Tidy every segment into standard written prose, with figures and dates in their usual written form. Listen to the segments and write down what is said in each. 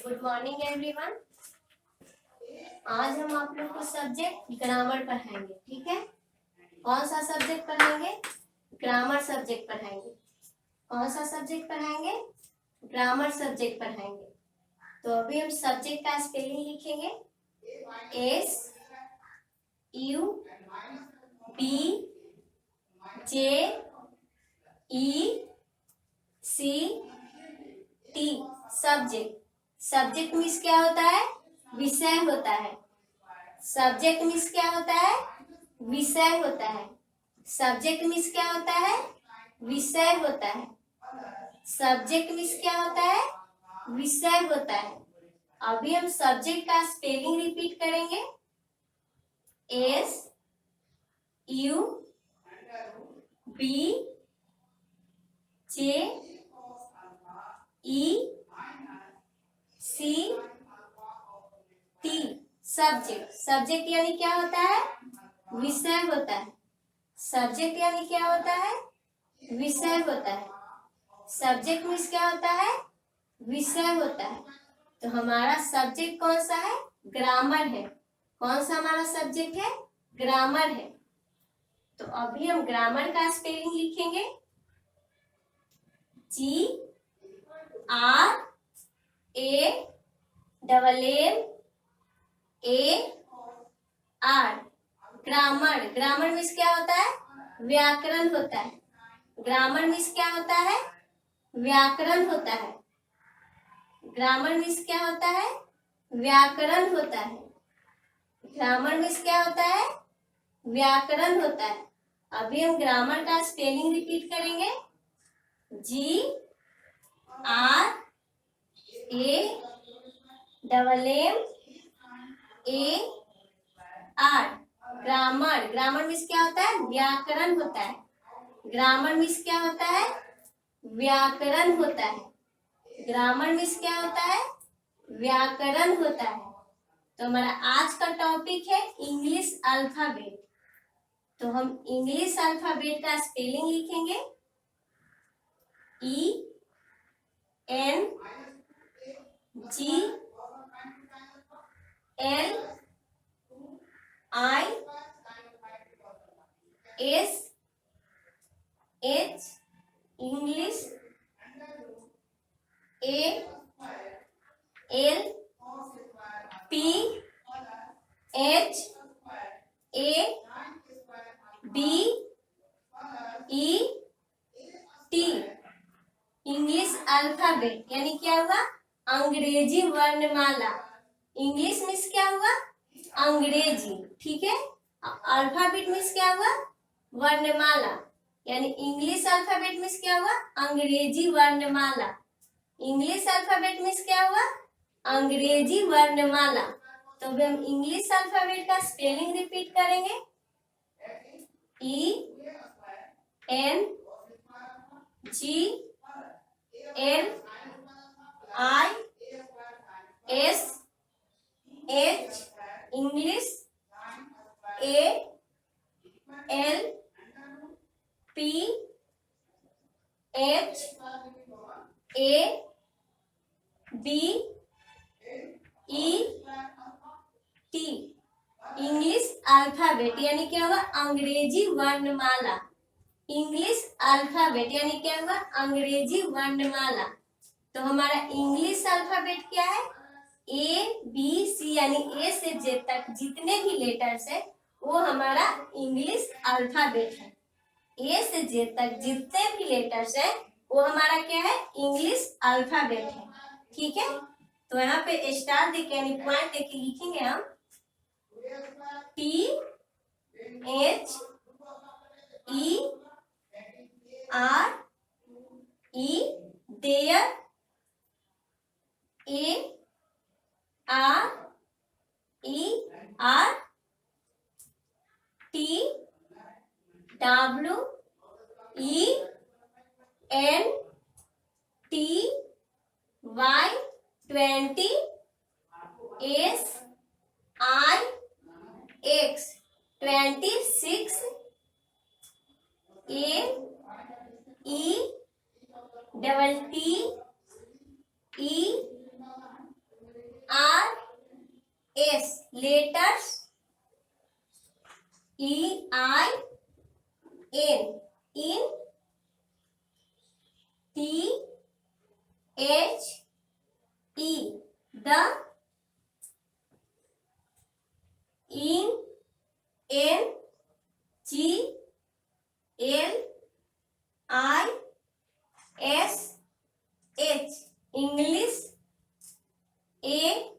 Good morning everyone. आज हम आप लोग को सब्जेक्ट ग्रामर पढ़ाएंगे, ठीक है। कौन सा सब्जेक्ट पढ़ाएंगे? ग्रामर सब्जेक्ट पढ़ाएंगे। कौन सा सब्जेक्ट पढ़ाएंगे? ग्रामर सब्जेक्ट पढ़ाएंगे। तो अभी हम सब्जेक्ट का स्पेलिंग लिखेंगे। SUBJECT subject. सब्जेक्ट मीन्स क्या होता है? विषय होता है। सब्जेक्ट मीन्स क्या होता है? विषय होता है। सब्जेक्ट मीन्स क्या होता है? विषय होता है। सब्जेक्ट मीन्स क्या होता है? विषय होता है। अभी हम सब्जेक्ट का स्पेलिंग रिपीट करेंगे। SUBJECT subject. सब्जेक्ट यानी क्या होता है? विषय होता है। सब्जेक्ट यानी क्या होता है? विषय होता है। सब्जेक्ट मीन्स क्या होता है? विषय होता है। तो हमारा सब्जेक्ट कौन सा है? ग्रामर है। कौन सा हमारा सब्जेक्ट है? ग्रामर है। तो अभी हम ग्रामर का स्पेलिंग लिखेंगे। GRAMAR। ग्रामर। ग्रामर मीन्स क्या होता है? व्याकरण होता है। ग्रामर मीन्स क्या होता है? व्याकरण होता है। ग्रामर मीन्स क्या होता है? व्याकरण होता है। ग्रामर मीन्स क्या होता है? व्याकरण होता है। अभी हम ग्रामर का स्पेलिंग रिपीट करेंगे। GRAMAR। ग्रामर। ग्रामर मीन्स क्या होता है? व्याकरण होता है। ग्रामर मीन्स क्या होता है? व्याकरण होता है। ग्रामर मीन्स क्या होता है? व्याकरण होता है। तो हमारा आज का टॉपिक है इंग्लिश अल्फाबेट। तो हम इंग्लिश अल्फाबेट का स्पेलिंग लिखेंगे। ENGLISH English. ALPHABET English alphabet यानी क्या हुआ? अंग्रेजी वर्णमाला। इंग्लिश मीन्स क्या हुआ? अंग्रेजी, ठीक है। अल्फाबेट मीन्स क्या हुआ? वर्णमाला। यानी इंग्लिश अल्फाबेट मीन्स क्या हुआ? अंग्रेजी वर्णमाला। इंग्लिश अल्फाबेट मीन्स क्या हुआ? अंग्रेजी वर्णमाला। तो अभी हम इंग्लिश अल्फाबेट का स्पेलिंग रिपीट करेंगे। ENGLISH English. ALPHABET English alphabet यानी क्या हुआ? अंग्रेजी वर्णमाला। इंग्लिश अल्फाबेट यानी क्या हुआ? अंग्रेजी वर्णमाला। तो हमारा इंग्लिश अल्फाबेट क्या है? ABC यानी A से Z तक जितने भी लेटर्स है वो हमारा इंग्लिश अल्फाबेट है। A से Z तक जितने भी लेटर्स है वो हमारा क्या है? इंग्लिश अल्फाबेट है, ठीक है। तो यहाँ पे स्टार देके यानी पॉइंट देके लिखेंगे हम THERE there, AREWENTY 20SIX 26 AETTEE N, in, T, H, E, the, in, N, G, L, I, S, H, English, A,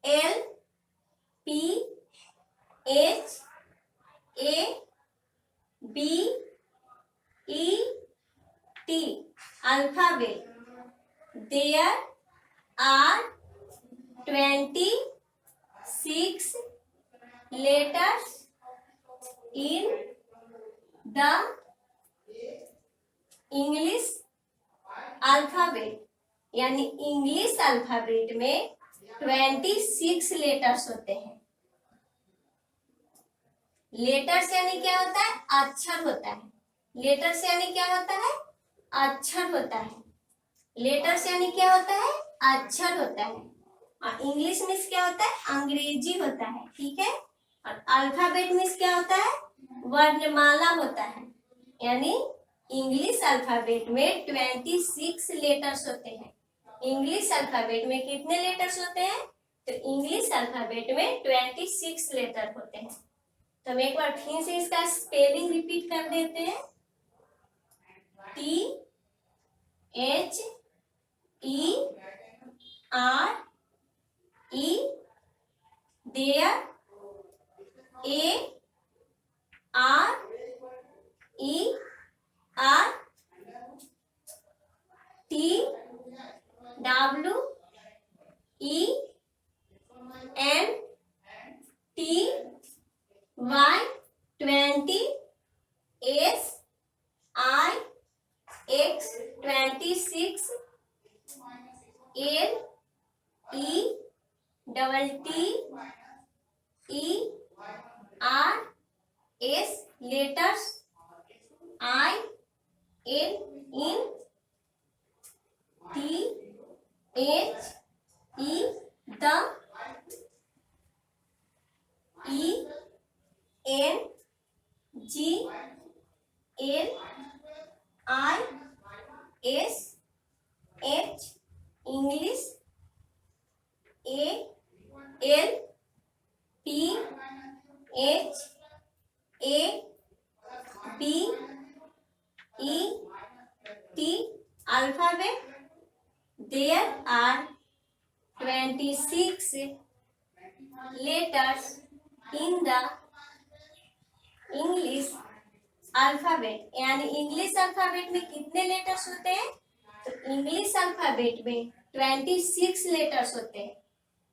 L, P, H, A, B, E, T, alphabet. There are 26 letters in the English alphabet, यानी English alphabet में 26 letters होते हैं। Letters यानी क्या होता है? अक्षर होता है। लेटर्स यानी क्या होता है? अक्षर होता है। लेटर्स यानी क्या होता है? अक्षर होता है। और इंग्लिश मीन्स क्या होता है? अंग्रेजी होता है, ठीक है। और अल्फाबेट मीन्स क्या होता है? वर्णमाला होता है। यानी इंग्लिश अल्फाबेट में 26 लेटर्स होते हैं। इंग्लिश अल्फाबेट में कितने लेटर्स होते हैं? तो इंग्लिश अल्फाबेट में 26 लेटर होते हैं। तो हम एक बार फिर से इसका स्पेलिंग रिपीट कर देते हैं। T H E R E, there, A R E R, T W E N T Y, 20, S I X, 26, L E double T E R S, letters, I N, in, T H E, the, E N G L I S H, English, A L P H A B E T, alphabet. There are 26 letters in the English alphabet. यानी English alphabet में कितने letters होते हैं? तो English alphabet में 26 letters होते हैं।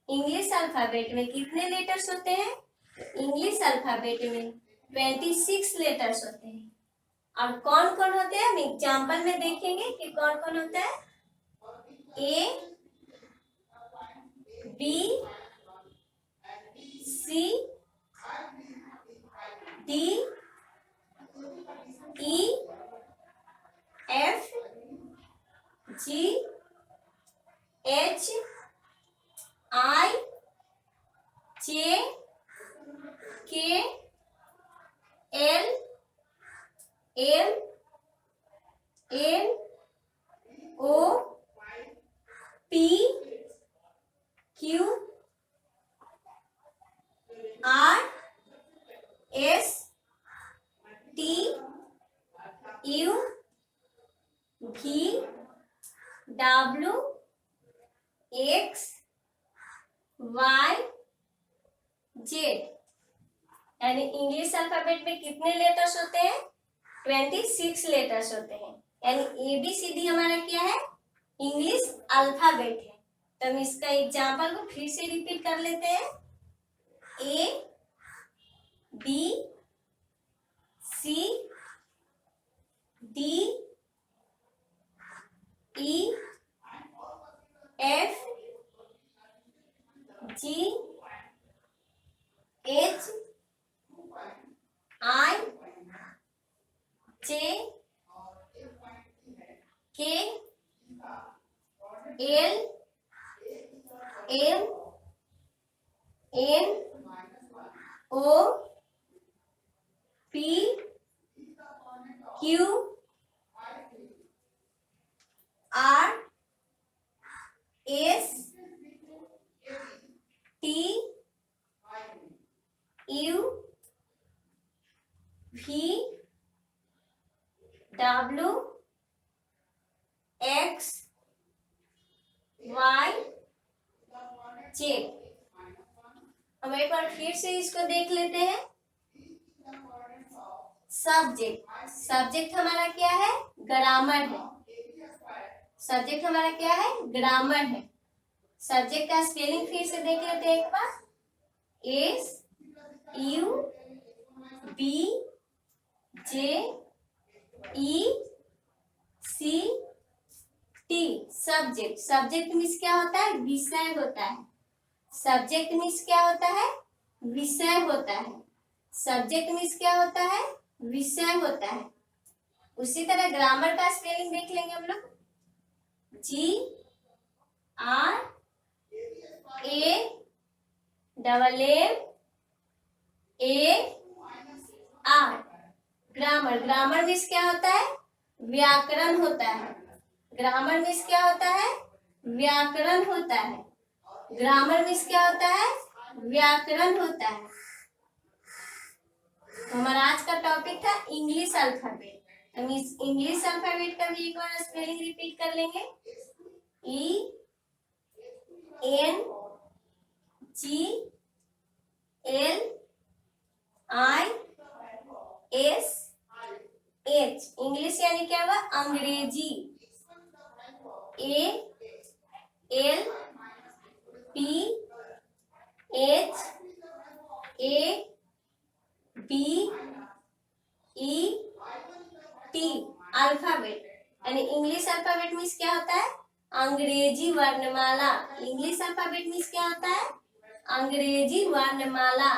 English alphabet में कितने लेटर्स होते हैं? तो इंग्लिश अल्फाबेट में 26 लेटर्स होते हैं। और कौन कौन होते हैं हम एग्जाम्पल में देखेंगे कि कौन कौन होता है। A B C D E F G H I J K L M N O P Q R S T U भी डब्ल्यू एक्स वाई जेड। यानी इंग्लिश अल्फाबेट में कितने लेटर्स होते हैं? 26 लेटर्स होते हैं। यानी ABCD हमारा क्या है? इंग्लिश अल्फाबेट है। तो हम इसका एग्जाम्पल को फिर से रिपीट कर लेते हैं। A B C D E F G H I J K L M N O P Q R S T U V W X Y Z। हम एक बार फिर से इसको देख लेते हैं। सब्जेक्ट हमारा क्या है? ग्रामर है। सब्जेक्ट हमारा क्या है? ग्रामर है। सब्जेक्ट का स्पेलिंग फिर से देख लेते हैं एक बार। SUBJECT। सब्जेक्ट मीन्स क्या होता है? विषय होता है। सब्जेक्ट मीन्स क्या होता है? विषय होता है। सब्जेक्ट मीन्स क्या होता है? विषय होता है। उसी तरह ग्रामर का स्पेलिंग देख लेंगे हम लोग। GRAMAR। ग्रामर मीन्स क्या होता है? व्याकरण होता है। ग्रामर मीन्स क्या होता है? व्याकरण होता है। ग्रामर मीन्स क्या होता है? व्याकरण होता है। तो हमारा आज का टॉपिक था इंग्लिश अल्फाबेट। हम इस इंग्लिश अल्फाबेट का भी एक बार स्पेलिंग रिपीट कर लेंगे। ENGLISH। इंग्लिश यानी क्या हुआ? अंग्रेजी। ALPHABET। अल्फाबेट यानी इंग्लिश अल्फाबेट मीन्स क्या होता है? अंग्रेजी वर्णमाला। इंग्लिश अल्फाबेट मीन्स क्या होता है? अंग्रेजी वर्णमाला।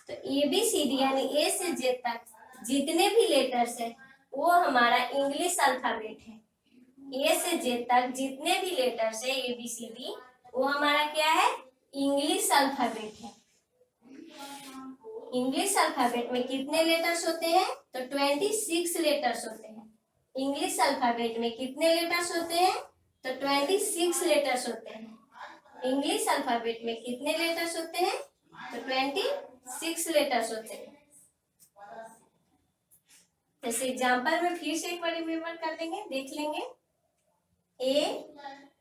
तो ABCD यानी A से Z तक जितने भी लेटर्स है वो हमारा इंग्लिश अल्फाबेट है। A से Z तक जितने भी लेटर्स है ABCD वो हमारा क्या है? इंग्लिश अल्फाबेट है। इंग्लिश अल्फाबेट में कितने लेटर्स होते हैं? तो 26 लेटर्स होते हैं। इंग्लिश अल्फाबेट में कितने लेटर्स होते हैं? तो 26 लेटर्स होते हैं। इंग्लिश अल्फाबेट में कितने लेटर्स होते हैं? तो 26 लेटर्स होते हैं। जैसे एग्जाम्पल में फिर से एक बार रिमेम्बर कर लेंगे, देख लेंगे। QRSTUVWXYZ।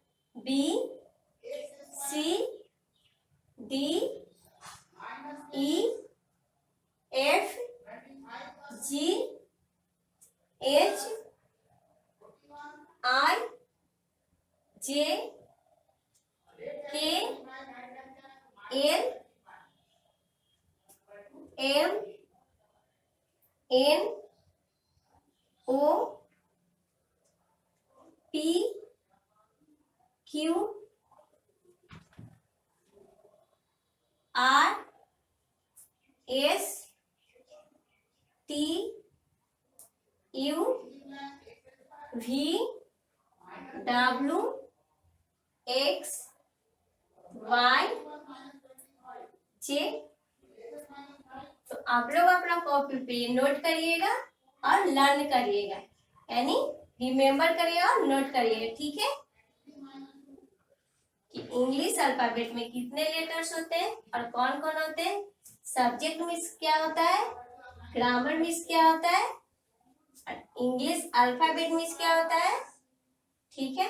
तो आप लोग अपना कॉपी पे नोट करिएगा और लर्न करिएगा, यानी रिमेम्बर करिएगा और नोट करिएगा। ठीक है कि इंग्लिश अल्फाबेट में कितने लेटर्स होते हैं और कौन कौन होते हैं। सब्जेक्ट मीन्स क्या होता है? ग्रामर मीन्स क्या होता है? इंग्लिश अल्फाबेट मीन्स क्या होता है? ठीक है।